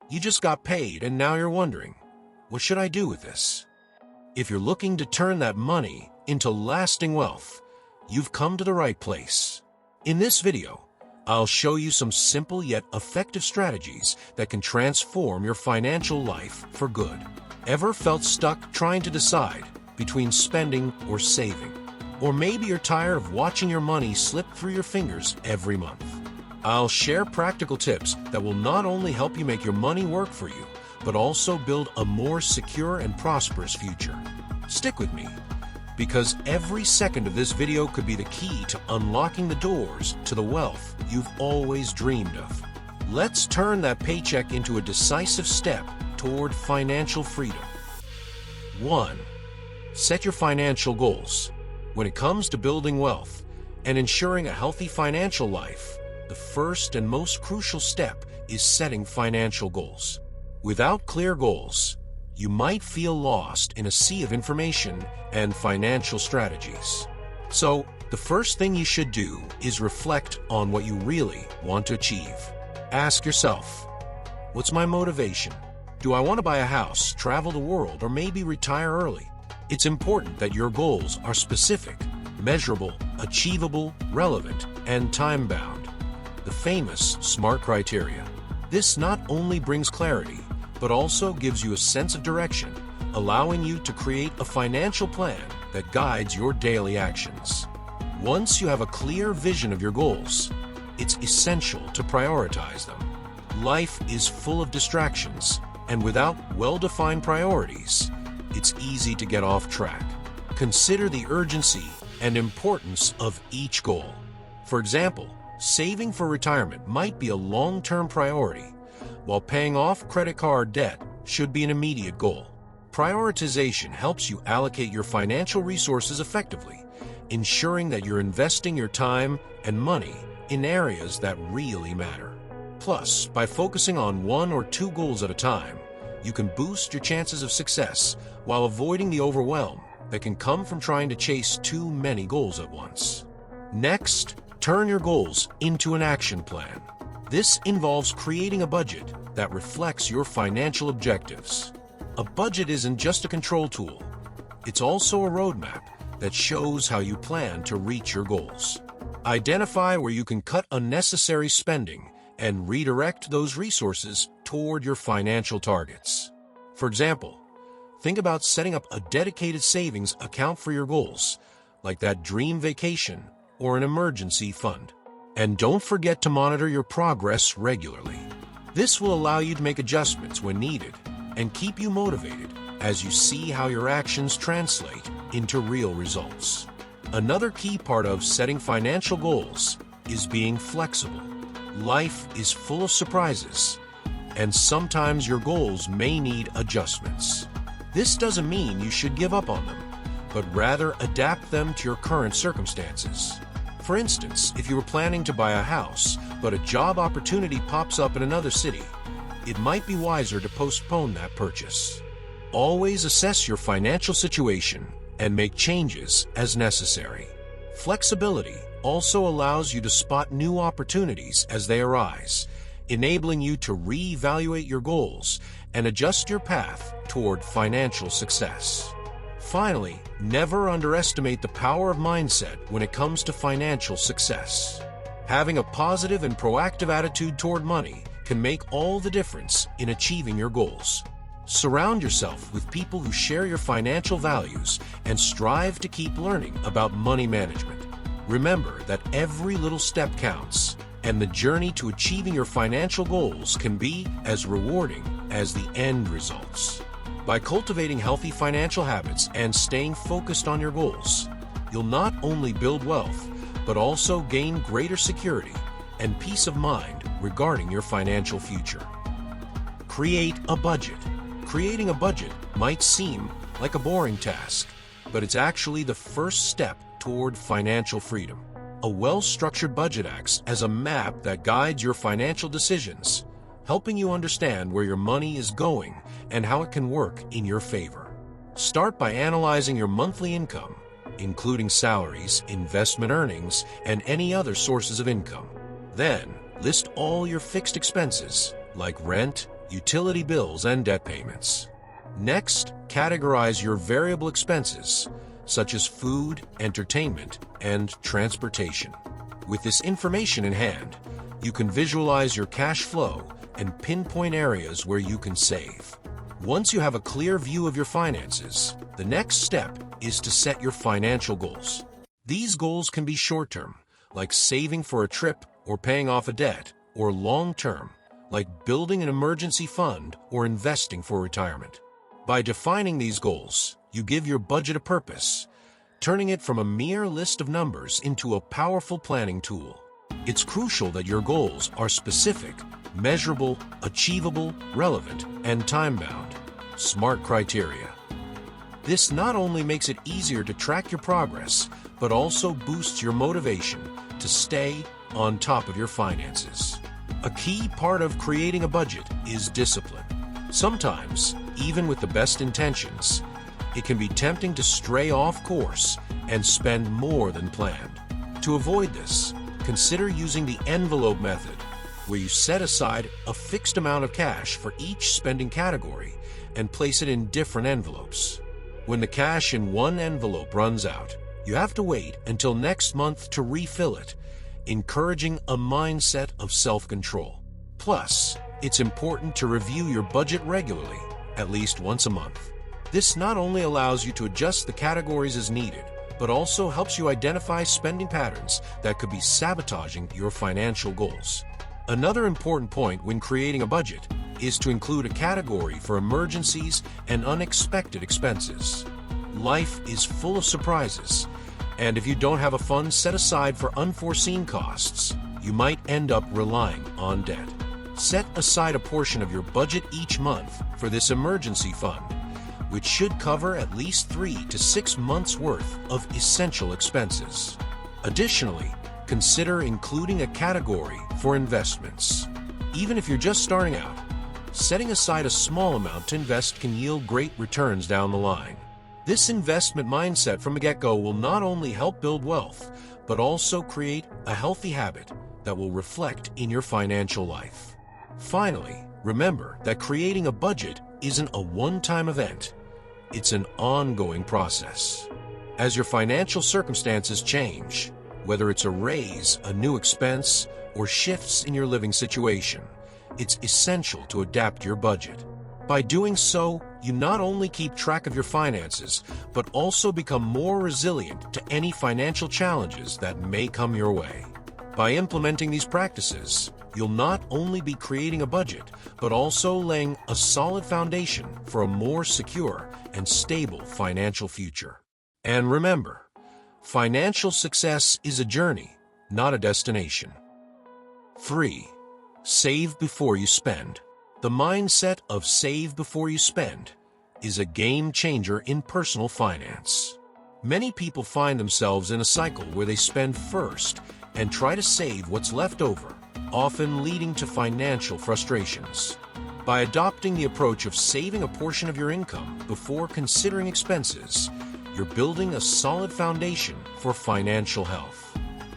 You just got paid and now you're wondering, what should I do with this? If you're looking to turn that money into lasting wealth, you've come to the right place. In this video, I'll show you some simple yet effective strategies that can transform your financial life for good. Ever felt stuck trying to decide between spending or saving? Or maybe you're tired of watching your money slip through your fingers every month. I'll share practical tips that will not only help you make your money work for you, but also build a more secure and prosperous future. Stick with me, because every second of this video could be the key to unlocking the doors to the wealth you've always dreamed of. Let's turn that paycheck into a decisive step toward financial freedom. 1. Set your financial goals. When it comes to building wealth and ensuring a healthy financial life, the first and most crucial step is setting financial goals. Without clear goals, you might feel lost in a sea of information and financial strategies. So, the first thing you should do is reflect on what you really want to achieve. Ask yourself, what's my motivation? Do I want to buy a house, travel the world, or maybe retire early? It's important that your goals are specific, measurable, achievable, relevant, and time-bound. The famous SMART criteria. This not only brings clarity, but also gives you a sense of direction, allowing you to create a financial plan that guides your daily actions. Once you have a clear vision of your goals, it's essential to prioritize them. Life is full of distractions, and without well-defined priorities, it's easy to get off track. Consider the urgency and importance of each goal. For example, saving for retirement might be a long-term priority, while paying off credit card debt should be an immediate goal. Prioritization helps you allocate your financial resources effectively, ensuring that you're investing your time and money in areas that really matter. Plus, by focusing on one or two goals at a time, you can boost your chances of success while avoiding the overwhelm that can come from trying to chase too many goals at once. Next, turn your goals into an action plan. This involves creating a budget that reflects your financial objectives. A budget isn't just a control tool. It's also a roadmap that shows how you plan to reach your goals. Identify where you can cut unnecessary spending and redirect those resources toward your financial targets. For example, think about setting up a dedicated savings account for your goals, like that dream vacation or an emergency fund. And don't forget to monitor your progress regularly. This will allow you to make adjustments when needed and keep you motivated as you see how your actions translate into real results. Another key part of setting financial goals is being flexible. Life is full of surprises, and sometimes your goals may need adjustments. This doesn't mean you should give up on them, but rather adapt them to your current circumstances. For instance, if you were planning to buy a house, but a job opportunity pops up in another city, it might be wiser to postpone that purchase. Always assess your financial situation and make changes as necessary. Flexibility also allows you to spot new opportunities as they arise, enabling you to reevaluate your goals and adjust your path toward financial success. Finally, never underestimate the power of mindset when it comes to financial success. Having a positive and proactive attitude toward money can make all the difference in achieving your goals. Surround yourself with people who share your financial values and strive to keep learning about money management. Remember that every little step counts, and the journey to achieving your financial goals can be as rewarding as the end results. By cultivating healthy financial habits and staying focused on your goals, you'll not only build wealth, but also gain greater security and peace of mind regarding your financial future. Create a budget. Creating a budget might seem like a boring task, but it's actually the first step toward financial freedom. A well-structured budget acts as a map that guides your financial decisions, helping you understand where your money is going and how it can work in your favor. Start by analyzing your monthly income, including salaries, investment earnings, and any other sources of income. Then, list all your fixed expenses, like rent, utility bills, and debt payments. Next, categorize your variable expenses, such as food, entertainment, and transportation. With this information in hand, you can visualize your cash flow and pinpoint areas where you can save. Once you have a clear view of your finances, the next step is to set your financial goals. These goals can be short-term, like saving for a trip or paying off a debt, or long-term, like building an emergency fund or investing for retirement. By defining these goals, you give your budget a purpose, turning it from a mere list of numbers into a powerful planning tool. It's crucial that your goals are specific, measurable, achievable, relevant, and time-bound. SMART criteria. This not only makes it easier to track your progress, but also boosts your motivation to stay on top of your finances. A key part of creating a budget is discipline. Sometimes, even with the best intentions, it can be tempting to stray off course and spend more than planned. To avoid this, consider using the envelope method, where you set aside a fixed amount of cash for each spending category and place it in different envelopes. When the cash in one envelope runs out, you have to wait until next month to refill it, encouraging a mindset of self-control. Plus, it's important to review your budget regularly, at least once a month. This not only allows you to adjust the categories as needed, but also helps you identify spending patterns that could be sabotaging your financial goals. Another important point when creating a budget is to include a category for emergencies and unexpected expenses. Life is full of surprises, and if you don't have a fund set aside for unforeseen costs, you might end up relying on debt. Set aside a portion of your budget each month for this emergency fund, which should cover at least 3 to 6 months' worth of essential expenses. Additionally, consider including a category for investments. Even if you're just starting out, setting aside a small amount to invest can yield great returns down the line. This investment mindset from the get-go will not only help build wealth, but also create a healthy habit that will reflect in your financial life. Finally, remember that creating a budget isn't a one-time event. It's an ongoing process. As your financial circumstances change, whether it's a raise, a new expense, or shifts in your living situation, it's essential to adapt your budget. By doing so, you not only keep track of your finances, but also become more resilient to any financial challenges that may come your way. By implementing these practices, you'll not only be creating a budget, but also laying a solid foundation for a more secure and stable financial future. And remember, financial success is a journey, not a destination. 3. Save before you spend. The mindset of save before you spend is a game changer in personal finance. Many people find themselves in a cycle where they spend first and try to save what's left over, often leading to financial frustrations. By adopting the approach of saving a portion of your income before considering expenses, you're building a solid foundation for financial health.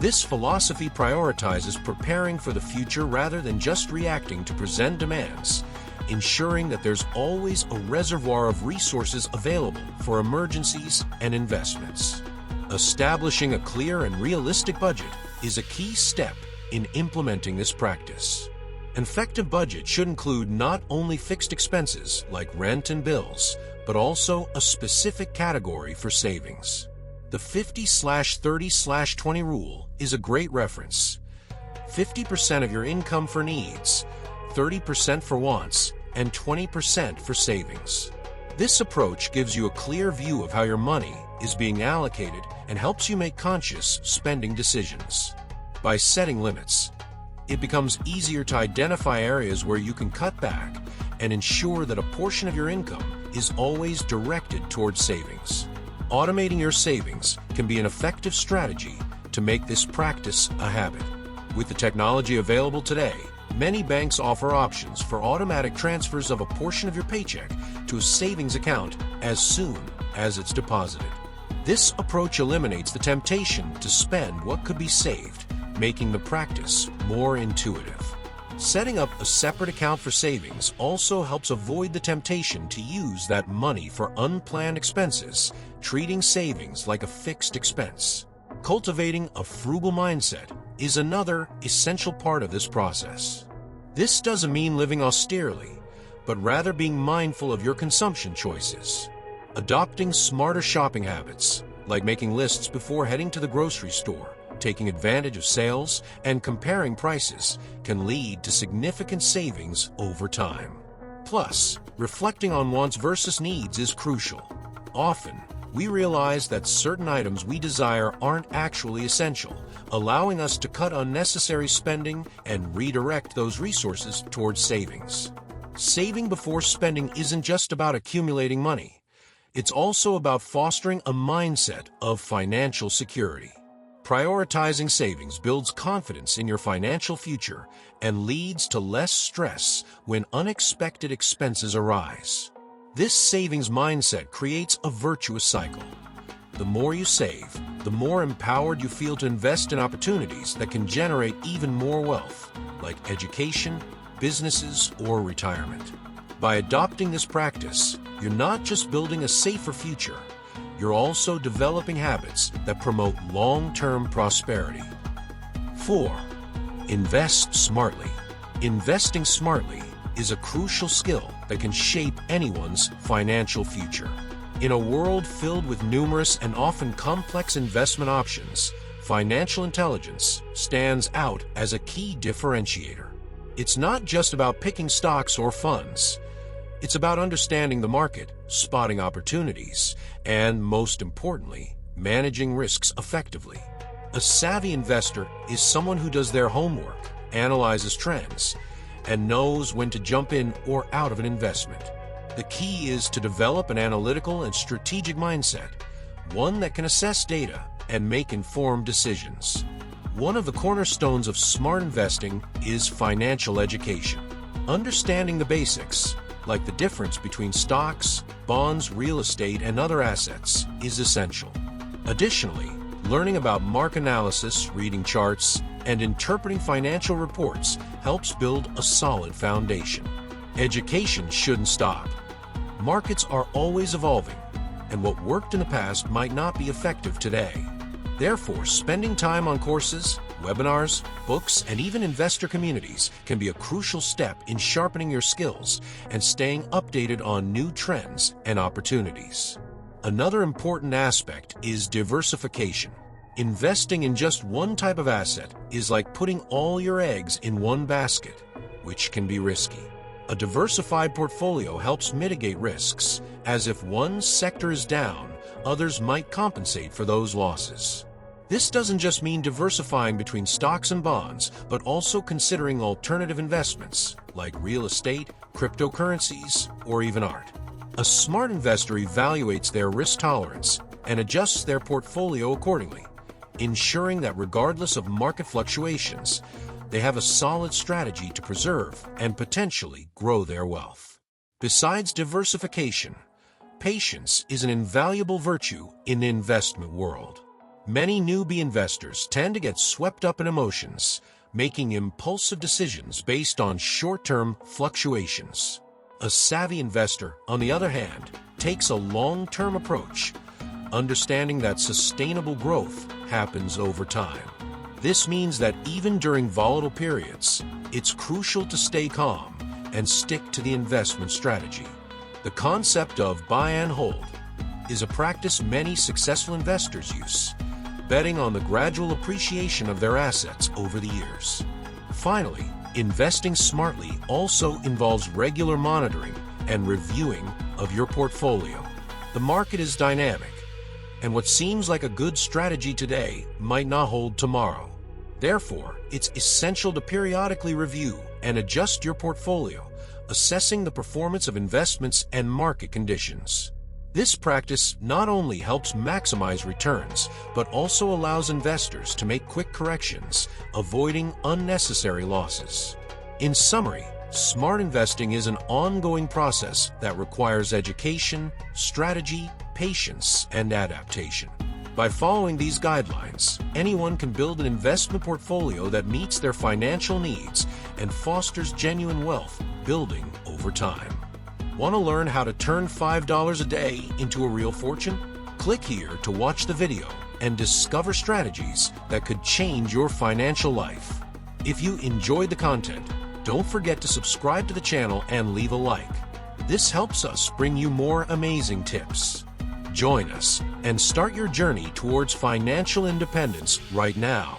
This philosophy prioritizes preparing for the future rather than just reacting to present demands, ensuring that there's always a reservoir of resources available for emergencies and investments. Establishing a clear and realistic budget is a key step in implementing this practice. An effective budget should include not only fixed expenses like rent and bills, but also a specific category for savings. The 50/30/20 rule is a great reference. 50% of your income for needs, 30% for wants, and 20% for savings. This approach gives you a clear view of how your money is being allocated and helps you make conscious spending decisions. By setting limits, it becomes easier to identify areas where you can cut back and ensure that a portion of your income is always directed towards savings. Automating your savings can be an effective strategy to make this practice a habit. With the technology available today, many banks offer options for automatic transfers of a portion of your paycheck to a savings account as soon as it's deposited. This approach eliminates the temptation to spend what could be saved, making the practice more intuitive. Setting up a separate account for savings also helps avoid the temptation to use that money for unplanned expenses, treating savings like a fixed expense. Cultivating a frugal mindset is another essential part of this process. This doesn't mean living austerely, but rather being mindful of your consumption choices. Adopting smarter shopping habits, like making lists before heading to the grocery store, taking advantage of sales, and comparing prices, can lead to significant savings over time. Plus, reflecting on wants versus needs is crucial. Often, we realize that certain items we desire aren't actually essential, allowing us to cut unnecessary spending and redirect those resources towards savings. Saving before spending isn't just about accumulating money. It's also about fostering a mindset of financial security. Prioritizing savings builds confidence in your financial future and leads to less stress when unexpected expenses arise. This savings mindset creates a virtuous cycle. The more you save, the more empowered you feel to invest in opportunities that can generate even more wealth, like education, businesses, or retirement. By adopting this practice, you're not just building a safer future, you're also developing habits that promote long-term prosperity. 4. Invest smartly. Investing smartly is a crucial skill that can shape anyone's financial future. In a world filled with numerous and often complex investment options, financial intelligence stands out as a key differentiator. It's not just about picking stocks or funds. It's about understanding the market, spotting opportunities, and, most importantly, managing risks effectively. A savvy investor is someone who does their homework, analyzes trends, and knows when to jump in or out of an investment. The key is to develop an analytical and strategic mindset, one that can assess data and make informed decisions. One of the cornerstones of smart investing is financial education. Understanding the basics, like the difference between stocks, bonds, real estate, and other assets, is essential. Additionally, learning about market analysis, reading charts, and interpreting financial reports helps build a solid foundation. Education shouldn't stop. Markets are always evolving, and what worked in the past might not be effective today. Therefore, spending time on courses, webinars, books, and even investor communities can be a crucial step in sharpening your skills and staying updated on new trends and opportunities. Another important aspect is diversification. Investing in just one type of asset is like putting all your eggs in one basket, which can be risky. A diversified portfolio helps mitigate risks, as if one sector is down, others might compensate for those losses. This doesn't just mean diversifying between stocks and bonds, but also considering alternative investments like real estate, cryptocurrencies, or even art. A smart investor evaluates their risk tolerance and adjusts their portfolio accordingly, ensuring that regardless of market fluctuations, they have a solid strategy to preserve and potentially grow their wealth. Besides diversification, patience is an invaluable virtue in the investment world. Many newbie investors tend to get swept up in emotions, making impulsive decisions based on short-term fluctuations. A savvy investor, on the other hand, takes a long-term approach, understanding that sustainable growth happens over time. This means that even during volatile periods, it's crucial to stay calm and stick to the investment strategy. The concept of buy and hold is a practice many successful investors use, betting on the gradual appreciation of their assets over the years. Finally, investing smartly also involves regular monitoring and reviewing of your portfolio. The market is dynamic, and what seems like a good strategy today might not hold tomorrow. Therefore, it's essential to periodically review and adjust your portfolio, assessing the performance of investments and market conditions. This practice not only helps maximize returns, but also allows investors to make quick corrections, avoiding unnecessary losses. In summary, smart investing is an ongoing process that requires education, strategy, patience, and adaptation. By following these guidelines, anyone can build an investment portfolio that meets their financial needs and fosters genuine wealth building over time. Want to learn how to turn $5 a day into a real fortune? Click here to watch the video and discover strategies that could change your financial life. If you enjoyed the content, don't forget to subscribe to the channel and leave a like. This helps us bring you more amazing tips. Join us and start your journey towards financial independence right now.